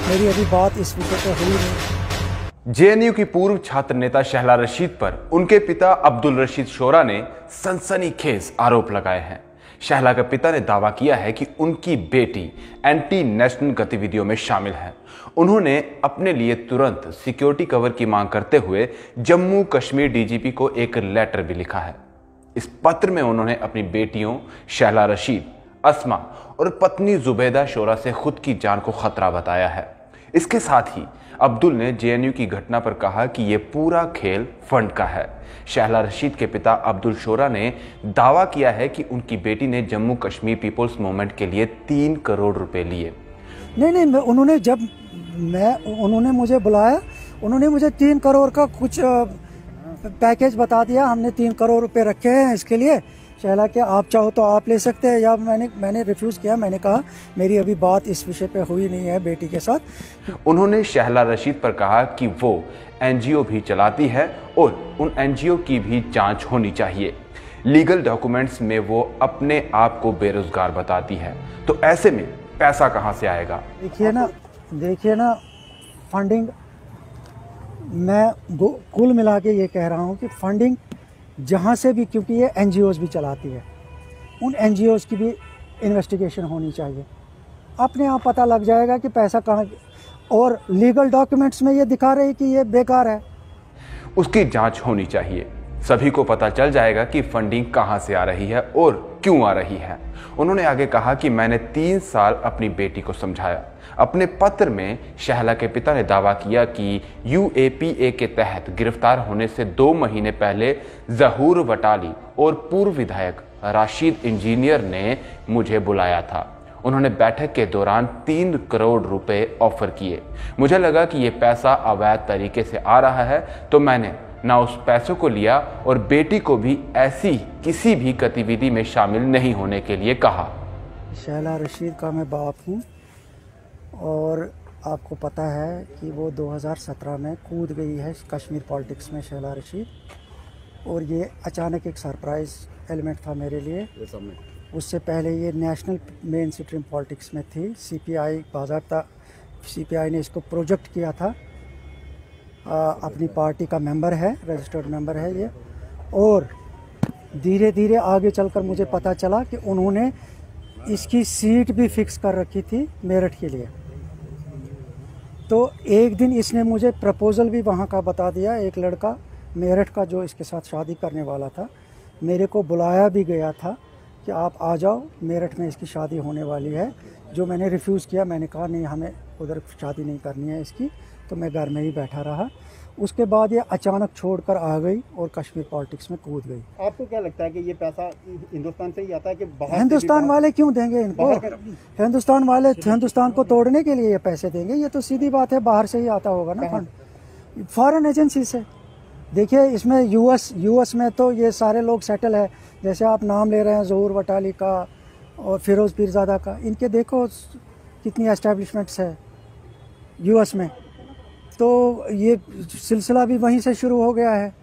मेरी अभी बात इस विषय पर हुई नहीं। जेएनयू की पूर्व छात्र नेता शहला रशीद पर उनके पिता अब्दुल रशीद शोरा ने सनसनीखेज आरोप लगाए हैं। शहला के पिता ने दावा किया है कि उनकी बेटी एंटी नेशनल गतिविधियों में शामिल है। उन्होंने अपने लिए तुरंत सिक्योरिटी कवर की मांग करते हुए जम्मू कश्मीर डीजीपी को एक लेटर भी लिखा है। इस पत्र में उन्होंने अपनी बेटियों शहला रशीद, अस्मा और पत्नी जुबैदा शोरा से खुद की जान को खतरा बताया है। इसके साथ ही अब्दुल ने जेएनयू की घटना पर कहा कि यह पूरा खेल फंड का है। शहला रशीद के पिता अब्दुल शोरा ने दावा किया है कि उनकी बेटी ने जम्मू कश्मीर पीपल्स मूवमेंट के लिए 3 करोड़ रुपए लिए। नहीं, उन्होंने मुझे बुलाया, उन्होंने मुझे 3 करोड़ का कुछ पैकेज बता दिया, हमने 3 करोड़ रुपए रखे हैं इसके लिए, शहला के आप चाहो तो आप ले सकते हैं। या मैंने रिफ्यूज़ किया, मैंने कहा मेरी अभी बात इस विषय पे हुई नहीं है बेटी के साथ। उन्होंने शहला रशीद पर कहा कि वो एनजीओ भी चलाती है और उन एनजीओ की भी जांच होनी चाहिए। लीगल डॉक्यूमेंट्स में वो अपने आप को बेरोजगार बताती है, तो ऐसे में पैसा कहाँ से आएगा? देखिए ना, फंडिंग मैं कुल मिला के ये कह रहा हूँ कि फंडिंग जहाँ से भी, क्योंकि ये एनजीओज़ भी चलाती है, उन एनजीओज़ की भी इन्वेस्टिगेशन होनी चाहिए। अपने आप पता लग जाएगा कि पैसा कहाँ, और लीगल डॉक्यूमेंट्स में ये दिखा रहे कि ये बेकार है। उसकी जांच होनी चाहिए, सभी को पता चल जाएगा कि फंडिंग कहाँ से आ रही है और क्यों आ रही है। उन्होंने आगे कहा कि मैंने 3 साल अपनी बेटी को समझाया। अपने पत्र में शहला के पिता ने दावा किया कि यूएपीए के तहत गिरफ्तार होने से 2 महीने पहले जहूर वटाली और पूर्व विधायक राशिद इंजीनियर ने मुझे बुलाया था। उन्होंने बैठक के दौरान 3 करोड़ रुपए ऑफर किए। मुझे लगा कि ये पैसा अवैध तरीके से आ रहा है, तो मैंने ना उस पैसों को लिया और बेटी को भी ऐसी किसी भी गतिविधि में शामिल नहीं होने के लिए कहा। शहला रशीद का मैं बाप हूँ और आपको पता है कि वो 2017 में कूद गई है कश्मीर पॉलिटिक्स में शहला रशीद, और ये अचानक एक सरप्राइज़ एलिमेंट था मेरे लिए। उससे पहले ये नेशनल मेन स्ट्रीम पॉलिटिक्स में थी। सीपीआई बाज़ाब्ता सीपीआई ने इसको प्रोजेक्ट किया था, अपनी पार्टी का मेंबर है, रजिस्टर्ड मेंबर है ये। और धीरे धीरे आगे चलकर मुझे पता चला कि उन्होंने इसकी सीट भी फिक्स कर रखी थी मेरठ के लिए। तो एक दिन इसने मुझे प्रपोज़ल भी वहाँ का बता दिया। एक लड़का मेरठ का जो इसके साथ शादी करने वाला था, मेरे को बुलाया भी गया था कि आप आ जाओ, मेरठ में इसकी शादी होने वाली है। जो मैंने रिफ्यूज़ किया, मैंने कहा नहीं, हमें उधर शादी नहीं करनी है इसकी, तो मैं घर में ही बैठा रहा। उसके बाद ये अचानक छोड़कर आ गई और कश्मीर पॉलिटिक्स में कूद गई। आपको क्या लगता है कि ये पैसा हिंदुस्तान से ही आता है कि बाहर? हिंदुस्तान वाले क्यों देंगे इनको? हिंदुस्तान वाले हिंदुस्तान को तोड़ने के लिए ये पैसे देंगे? ये तो सीधी बात है, बाहर से ही आता होगा ना फंड, फॉरेन एजेंसी से। देखिए, इसमें यूएस में तो ये सारे लोग सेटल है। जैसे आप नाम ले रहे हैं ज़हूर वटाली का और फिरोज़ पीरज़ादा का, इनके देखो कितनी एस्टेब्लिशमेंट्स है यूएस में। तो ये सिलसिला भी वहीं से शुरू हो गया है।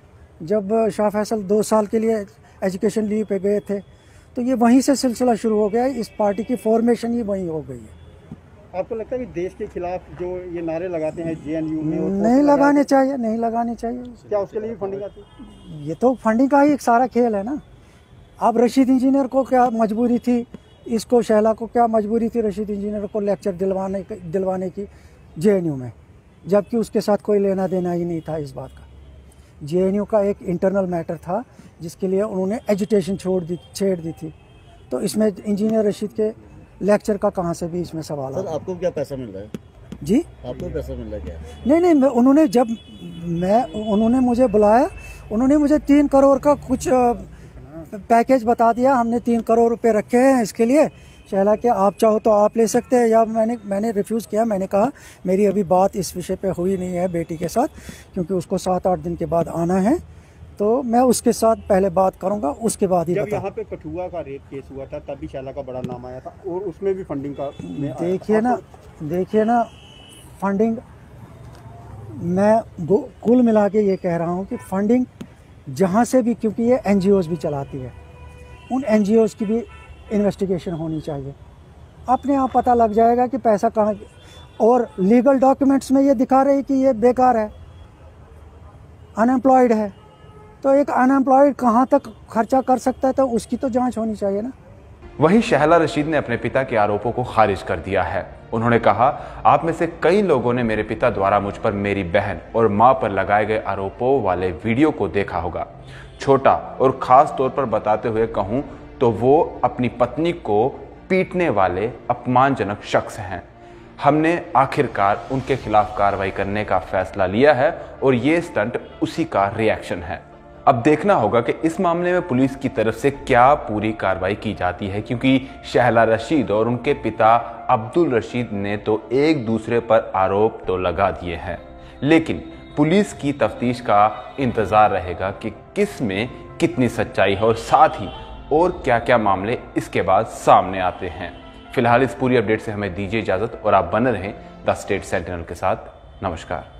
जब शाह फैसल 2 साल के लिए एजुकेशन लीव पे गए थे, तो ये वहीं से सिलसिला शुरू हो गया है। इस पार्टी की फॉर्मेशन ही वहीं हो गई है। आपको लगता है कि देश के खिलाफ जो ये नारे लगाते हैं जेएनयू में, नहीं लगाने चाहिए, नहीं लगाने चाहिए। क्या उसके लिए भी फंडिंग आती है? ये तो फंडिंग का ही एक सारा खेल है ना। अब रशीद इंजीनियर को क्या मजबूरी थी, इसको शहला को क्या मजबूरी थी रशीद इंजीनियर को लेक्चर दिलवाने की जेएनयू में, जबकि उसके साथ कोई लेना देना ही नहीं था इस बात का। जेएनयू का एक इंटरनल मैटर था जिसके लिए उन्होंने एजुटेशन छेड़ दी थी। तो इसमें इंजीनियर रशीद के लेक्चर का कहाँ से भी इसमें सवाल है। आपको क्या पैसा मिल रहा है? जी, आपको पैसा मिल रहा है नहीं, क्या? उन्होंने मुझे बुलाया, उन्होंने मुझे 3 करोड़ का कुछ पैकेज बता दिया, हमने 3 करोड़ रुपए रखे हैं इसके लिए, शहला के आप चाहो तो आप ले सकते हैं। या मैंने रिफ्यूज़ किया, मैंने कहा मेरी अभी बात इस विषय पे हुई नहीं है बेटी के साथ, क्योंकि उसको 7-8 दिन के बाद आना है, तो मैं उसके साथ पहले बात करूंगा, उसके बाद ही जब यहाँ पे कठुआ का रेप केस हुआ था तब भी शहला का बड़ा नाम आया था और उसमें भी फंडिंग का देखिए ना, फंडिंग मैं कुल मिला के ये कह रहा हूँ कि फंडिंग जहाँ से भी, क्योंकि ये एनजीओज़ भी चलाती है, उन एनजीओज़ की भी इन्वेस्टिगेशन होनी चाहिए। अपने आप पता लग जाएगा कि पैसा कहाँ, और लीगल डॉक्यूमेंट्स में ये दिखा रहे कि ये बेकार है, अनएम्प्लॉयड है। तो एक अनएम्प्लॉयड कहाँ तक खर्चा कर सकता है, तो उसकी तो जांच होनी चाहिए ना। वहीं शहला रशीद ने अपने पिता के आरोपों को खारिज कर दिया है। उन्होंने कहा, आप में से कई लोगों ने मेरे पिता द्वारा मुझ पर मेरी बहन और मां पर लगाए गए आरोपों वाले वीडियो को देखा होगा। छोटा और खास तौर पर बताते हुए कहूं तो वो अपनी पत्नी को पीटने वाले अपमानजनक शख्स हैं। हमने आखिरकार उनके खिलाफ कार्रवाई करने का फैसला लिया है और ये स्टंट उसी का रिएक्शन है। अब देखना होगा कि इस मामले में पुलिस की तरफ से क्या पूरी कार्रवाई की जाती है, क्योंकि शहला रशीद और उनके पिता अब्दुल रशीद ने तो एक दूसरे पर आरोप तो लगा दिए हैं, लेकिन पुलिस की तफ्तीश का इंतजार रहेगा कि किस में कितनी सच्चाई है और साथ ही और क्या क्या मामले इसके बाद सामने आते हैं। फिलहाल इस पूरी अपडेट से हमें दीजिए इजाजत और आप बने रहें द स्टेट सेंटिनल के साथ। नमस्कार।